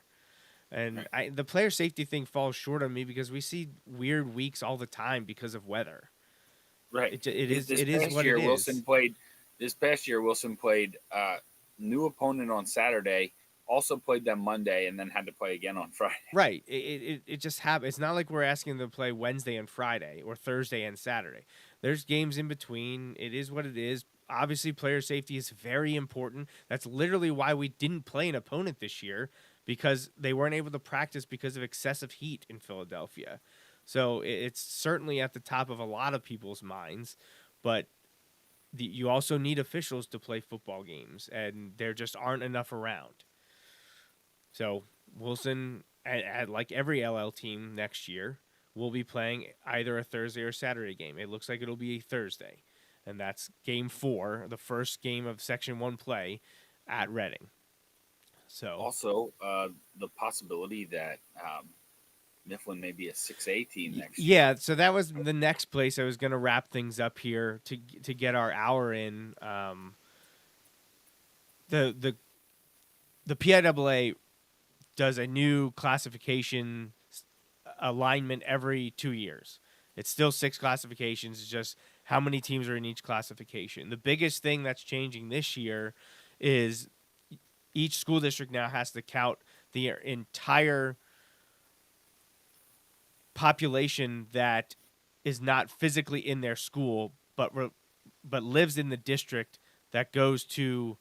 Speaker 2: And the player safety thing falls short on me because we see weird weeks all the time because of weather.
Speaker 3: Right.
Speaker 2: It is what it is.
Speaker 3: This past year, Wilson played new opponent on Saturday, also played them Monday, and then had to play again on Friday.
Speaker 2: Right. It just happens. It's not like we're asking them to play Wednesday and Friday or Thursday and Saturday. There's games in between. It is what it is. Obviously, player safety is very important. That's literally why we didn't play an opponent this year, because they weren't able to practice because of excessive heat in Philadelphia. So it's certainly at the top of a lot of people's minds, but you also need officials to play football games, and there just aren't enough around. So Wilson, like every LL team next year, will be playing either a Thursday or Saturday game. It looks like it'll be a Thursday, and that's Game 4, the first game of Section 1 play at Reading. So
Speaker 3: also the possibility that Mifflin may be a 6A team next year.
Speaker 2: Yeah, so that was the next place I was going to wrap things up here to get our hour in. The PIAA does a new classification alignment every 2 years. It's still 6 classifications. It's just how many teams are in each classification. The biggest thing that's changing this year is each school district now has to count the entire population that is not physically in their school, but lives in the district, that goes to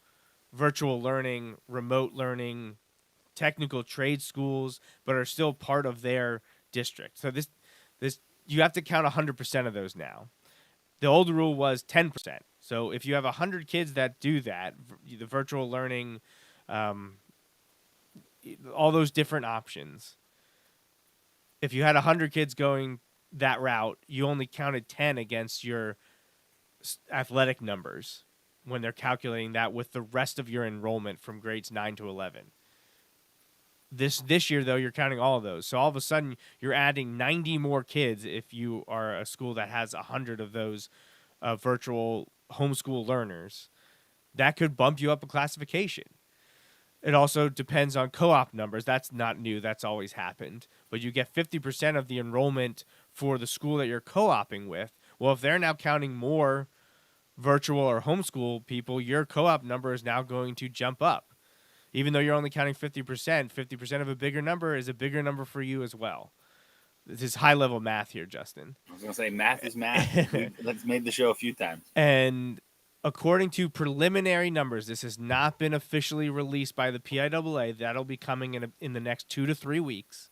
Speaker 2: virtual learning, remote learning, technical trade schools, but are still part of their district. So this you have to count 100% of those now. The old rule was 10%. So if you have 100 kids that do that, the virtual learning, all those different options, if you had 100 kids going that route, you only counted 10 against your athletic numbers when they're calculating that with the rest of your enrollment from grades 9 to 11. This year, though, you're counting all of those. So all of a sudden, you're adding 90 more kids if you are a school that has 100 of those virtual homeschool learners. That could bump you up a classification. It also depends on co-op numbers. That's not new. That's always happened. But you get 50% of the enrollment for the school that you're co-oping with. Well, if they're now counting more virtual or homeschool people, your co-op number is now going to jump up. Even though you're only counting 50%, 50% of a bigger number is a bigger number for you as well. This is high-level math here, Justin.
Speaker 3: I was going to say math is math. Let's made the show a few times.
Speaker 2: And according to preliminary numbers, this has not been officially released by the PIAA. That'll be coming in the next 2 to 3 weeks.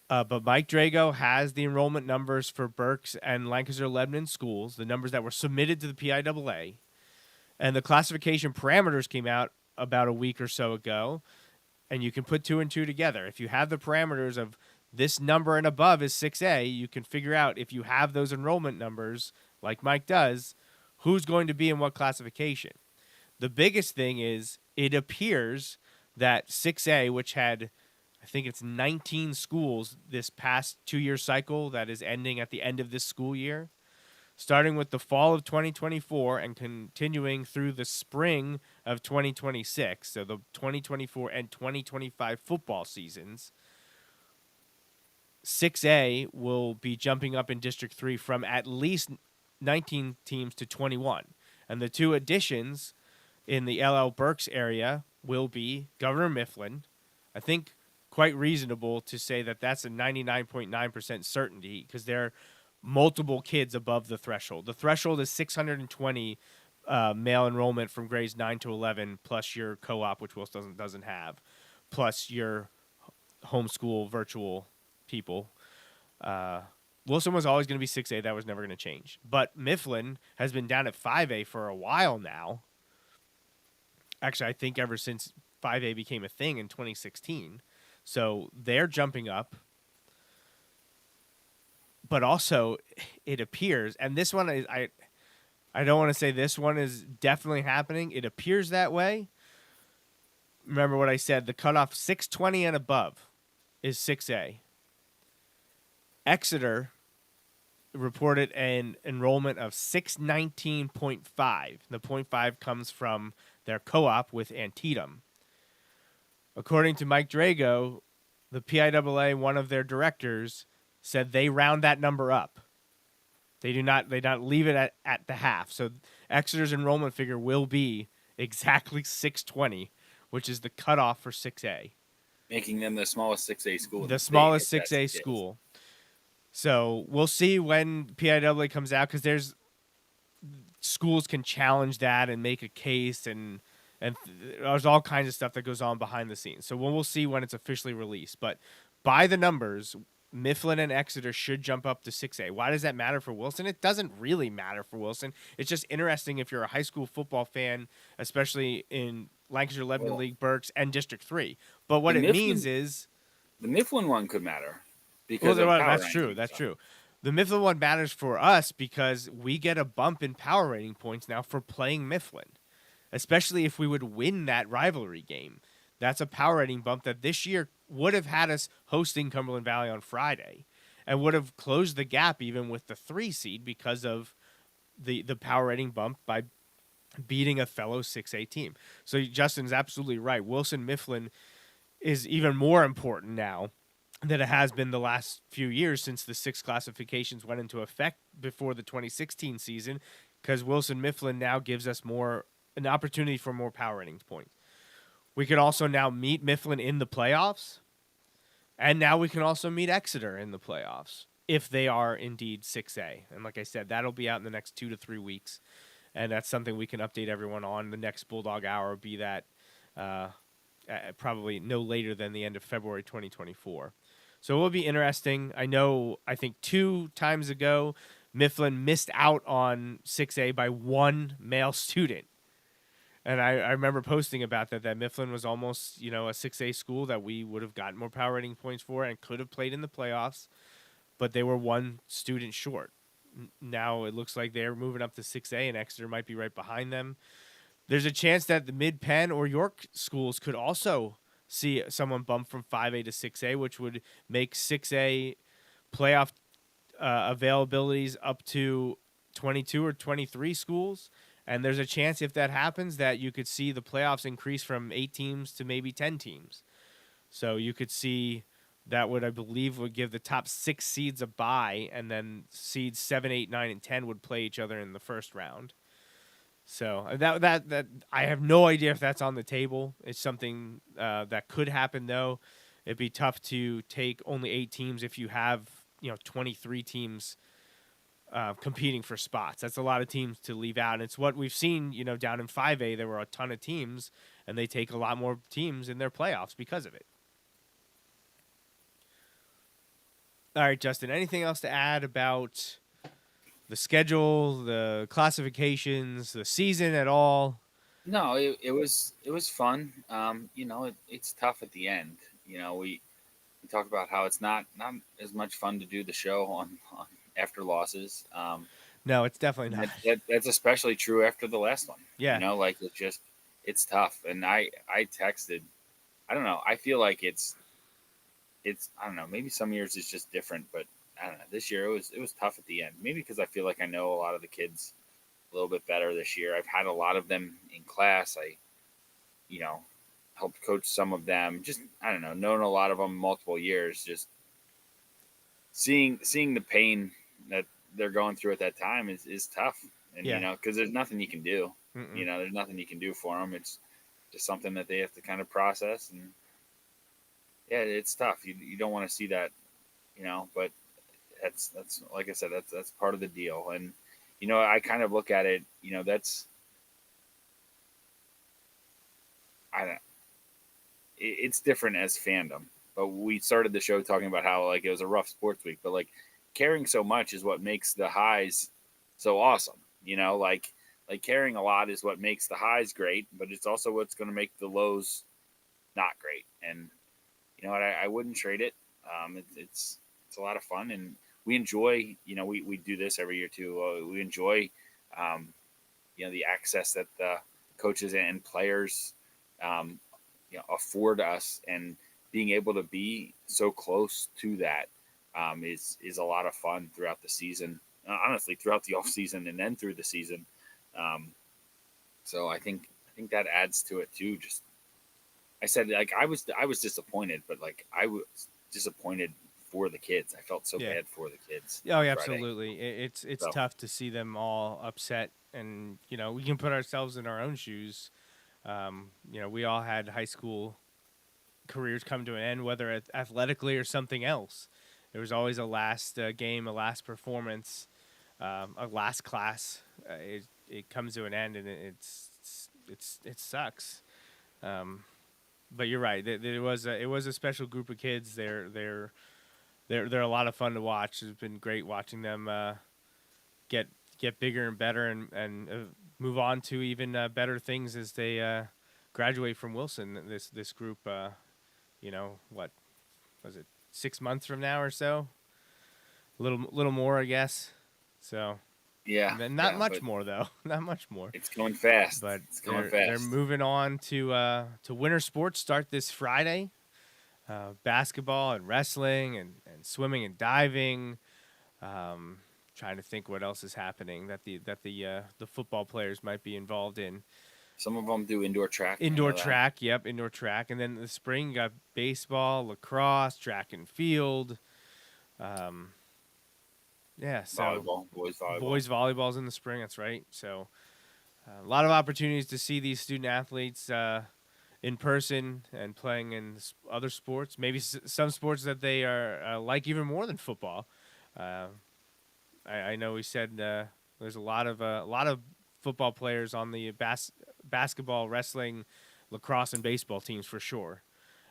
Speaker 2: But Mike Drago has the enrollment numbers for Berks and Lancaster-Lebanon schools, the numbers that were submitted to the PIAA. And the classification parameters came out about a week or so ago, and you can put 2 and 2 together. If you have the parameters of this number and above is 6A, you can figure out if you have those enrollment numbers, like Mike does, who's going to be in what classification. The biggest thing is it appears that 6A, which had, I think it's 19 schools this past 2-year cycle that is ending at the end of this school year, starting with the fall of 2024 and continuing through the spring of 2026, so the 2024 and 2025 football seasons, 6A will be jumping up in District 3 from at least 19 teams to 21. And the two additions in the LL Burks area will be Governor Mifflin. I think quite reasonable to say that that's a 99.9% certainty because there are multiple kids above the threshold. The threshold is 620 male enrollment from grades 9 to 11, plus your co-op, which Wilson doesn't have, plus your homeschool virtual people. Wilson was always going to be 6A. That was never going to change. But Mifflin has been down at 5A for a while now. Actually, I think ever since 5A became a thing in 2016. So they're jumping up. But also, it appears, and this one is, I don't want to say this one is definitely happening. It appears that way. Remember what I said. The cutoff 620 and above is 6A. Exeter reported an enrollment of 619.5. The 0.5 comes from their co-op with Antietam. According to Mike Drago, the PIAA, one of their directors, said they round that number up. They do not leave it at the half. So Exeter's enrollment figure will be exactly 620, which is the cutoff for 6A.
Speaker 3: Making them the smallest 6A school.
Speaker 2: The smallest 6A school. So we'll see when PIAA comes out, because there's schools can challenge that and make a case, and there's all kinds of stuff that goes on behind the scenes. So we'll see when it's officially released. But by the numbers, Mifflin and Exeter should jump up to 6A. Why does that matter for Wilson? It doesn't really matter for Wilson. It's just interesting if you're a high school football fan, especially in Lancaster-Lebanon League, Berks, and District 3. But what it means is...
Speaker 3: The Mifflin one could matter. Because
Speaker 2: that's true. That's true. The Mifflin one matters for us because we get a bump in power rating points now for playing Mifflin, especially if we would win that rivalry game. That's a power rating bump that this year would have had us hosting Cumberland Valley on Friday and would have closed the gap even with the 3 seed because of the power rating bump by beating a fellow 6A team. So Justin's absolutely right. Wilson Mifflin is even more important now than it has been the last few years since the 6 classifications went into effect before the 2016 season, because Wilson Mifflin now gives us an opportunity for more power ratings points. We could also now meet Mifflin in the playoffs, and now we can also meet Exeter in the playoffs if they are indeed 6A. And like I said, that'll be out in the next 2 to 3 weeks, and that's something we can update everyone on. The next Bulldog Hour, be that probably no later than the end of February 2024. So it will be interesting. I think 2 times ago, Mifflin missed out on 6A by 1 male student. And I remember posting about that Mifflin was almost, a 6A school that we would have gotten more power rating points for and could have played in the playoffs, but they were 1 student short. Now it looks like they're moving up to 6A, and Exeter might be right behind them. There's a chance that the Mid-Penn or York schools could also see someone bump from 5A to 6A, which would make 6A playoff availabilities up to 22 or 23 schools. And there's a chance if that happens that you could see the playoffs increase from 8 teams to maybe 10 teams. So you could see that I believe would give the top 6 seeds a bye, and then seeds 7, 8, 9, and 10 would play each other in the first round. So that I have no idea if that's on the table. It's something that could happen, though. It'd be tough to take only 8 teams if you have 23 teams competing for spots. That's a lot of teams to leave out. And it's what we've seen. Down in 5A, there were a ton of teams, and they take a lot more teams in their playoffs because of it. All right, Justin. Anything else to add about the schedule, the classifications, the season at all?
Speaker 3: No, it was fun. It's tough at the end. We talk about how it's not as much fun to do the show on after losses.
Speaker 2: No, it's definitely not.
Speaker 3: That's especially true after the last one. You
Speaker 2: Yeah.
Speaker 3: know, like it's tough. And I texted. I don't know. I feel like it's I don't know. Maybe some years it's just different, but I don't know. This year it was tough at the end. Maybe because I feel like I know a lot of the kids a little bit better this year. I've had a lot of them in class. I you know helped coach some of them. Just I don't know. Known a lot of them multiple years. Just seeing the pain that they're going through at that time is tough. And
Speaker 2: Yeah.
Speaker 3: because there's nothing you can do.
Speaker 2: Mm-mm.
Speaker 3: There's nothing you can do for them. It's just something that they have to kind of process. And yeah, it's tough. You don't want to see that, but that's like I said, that's part of the deal. And I kind of look at it, that's I don't. It's different as fandom. But we started the show talking about how like it was a rough sports week, but like caring so much is what makes the highs so awesome. Like caring a lot is what makes the highs great, but it's also what's going to make the lows not great. And you know what, I wouldn't trade it. It's a lot of fun, and we enjoy. We do this every year too. We enjoy, the access that the coaches and players, afford us, and being able to be so close to that is a lot of fun throughout the season. Honestly, throughout the off season and then through the season. So I think that adds to it too. Just I said like I was disappointed, but like I was disappointed for the kids. I felt so
Speaker 2: Yeah.
Speaker 3: bad for the kids.
Speaker 2: Oh, yeah,
Speaker 3: Friday.
Speaker 2: absolutely. It's
Speaker 3: So,
Speaker 2: tough to see them all upset, and we can put ourselves in our own shoes. We all had high school careers come to an end, whether athletically or something else. There was always a last game, a last performance, a last class. It comes to an end, and it sucks. But you're right. It was a special group of kids. They're a lot of fun to watch. It's been great watching them get bigger and better, and move on to even better things as they graduate from Wilson. This group, what was it, 6 months from now or so? A little more, I guess. So
Speaker 3: yeah,
Speaker 2: not much
Speaker 3: but
Speaker 2: more though. Not much more.
Speaker 3: it's going fast.
Speaker 2: But
Speaker 3: It's going
Speaker 2: they're
Speaker 3: fast.
Speaker 2: moving on to winter sports. Start this Friday. Basketball and wrestling and swimming and diving. Trying to think what else is happening that the football players might be involved in.
Speaker 3: Some of them do indoor track.
Speaker 2: Indoor track, yep, indoor track. And then in the spring, you got baseball, lacrosse, track and field. Yeah, so
Speaker 3: Volleyball, boys volleyball.
Speaker 2: boys volleyball's in the spring. That's right. So a lot of opportunities to see these student athletes in person and playing in other sports. Maybe some sports that they are like even more than football. I know we said there's a lot of football players on the basketball, wrestling, lacrosse, and baseball teams for sure.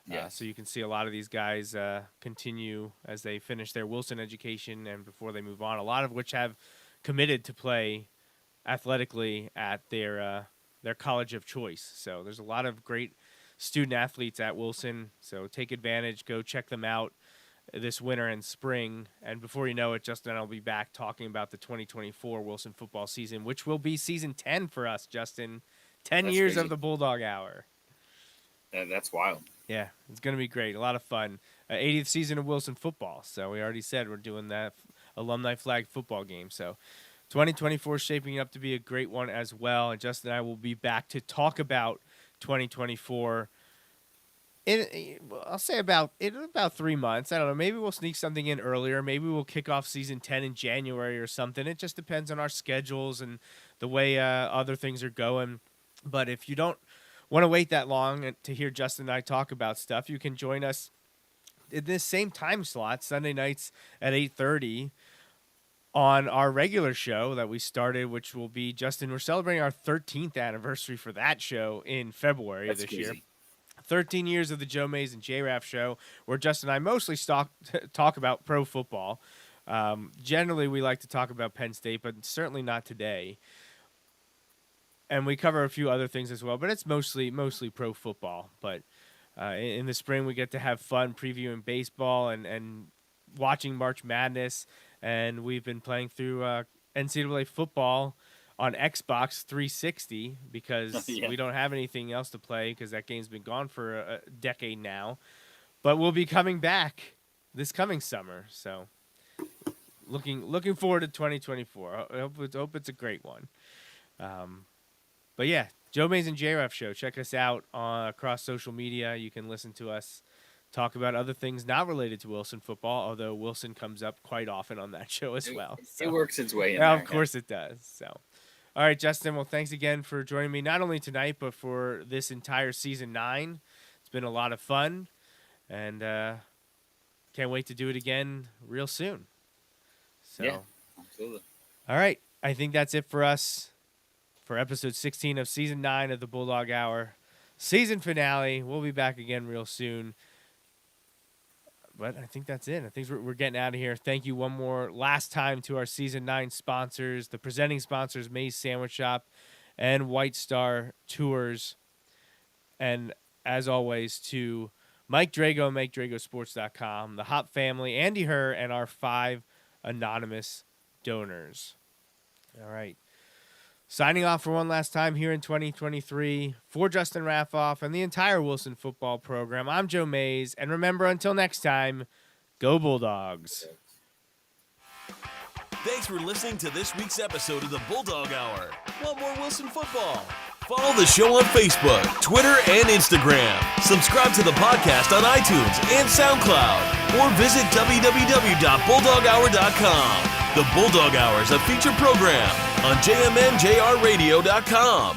Speaker 3: Yeah.
Speaker 2: So you can see a lot of these guys continue as they finish their Wilson education and before they move on. A lot of which have committed to play athletically at their college of choice. So there's a lot of great student athletes at Wilson. So take advantage, go check them out this winter and spring. And before you know it, Justin and I will be back talking about the 2024 Wilson football season, which will be season 10 for us, Justin. 10
Speaker 3: That's
Speaker 2: years
Speaker 3: crazy.
Speaker 2: of the Bulldog Hour.
Speaker 3: That's wild.
Speaker 2: Yeah, it's going to be great. A lot of fun. 80th season of Wilson football. So we already said we're doing that alumni flag football game. So 2024 is shaping up to be a great one as well. And Justin and I will be back to talk about 2024 I'll say about 3 months. I don't know. Maybe we'll sneak something in earlier. Maybe we'll kick off season 10 in January or something. It just depends on our schedules and the way other things are going. But if you don't want to wait that long to hear Justin and I talk about stuff, you can join us in this same time slot, Sunday nights at 8:30 on our regular show that we started, which will be, Justin, we're celebrating our 13th anniversary for that show in February of this year. 13 years of the Joe Mays and J-Raff show, where Justin and I mostly talk about pro football. Generally, we like to talk about Penn State, but certainly not today. And we cover a few other things as well, but it's mostly pro football. But In the spring, we get to have fun previewing baseball and watching March Madness. And we've been playing through NCAA football on Xbox 360 because we don't have anything else to play because that game's been gone for a decade now. But we'll be coming back this coming summer. So looking forward to 2024. I hope it's a great one. But yeah, Joe Mays and JRF Show. Check us out across social media. You can listen to us talk about other things not related to Wilson football, although Wilson comes up quite often on that show as well.
Speaker 3: It works its way in there.
Speaker 2: Of course it does. So, all right, Justin, well, thanks again for joining me, not only tonight, but for this entire Season 9. It's been a lot of fun, and can't wait to do it again real soon. So,
Speaker 3: yeah, absolutely.
Speaker 2: All right, I think that's it for us for episode 16 of Season 9 of the Bulldog Hour. Season finale. We'll be back again real soon. But I think that's it. I think we're getting out of here. Thank you one more last time to our Season 9 sponsors, the presenting sponsors, Mays Sandwich Shop and White Star Tours. And as always, to Mike Drago, MikeDragoSports.com, the Hop family, Andy Herr, and our 5 anonymous donors. All right. Signing off for one last time here in 2023 for Justin Raffoff and the entire Wilson football program. I'm Joe Mays, and remember, until next time, go Bulldogs.
Speaker 1: Thanks for listening to this week's episode of the Bulldog Hour. Want more Wilson football? Follow the show on Facebook, Twitter, and Instagram. Subscribe to the podcast on iTunes and SoundCloud, or visit www.bulldoghour.com. The Bulldog Hour is a featured program on jmnjrradio.com.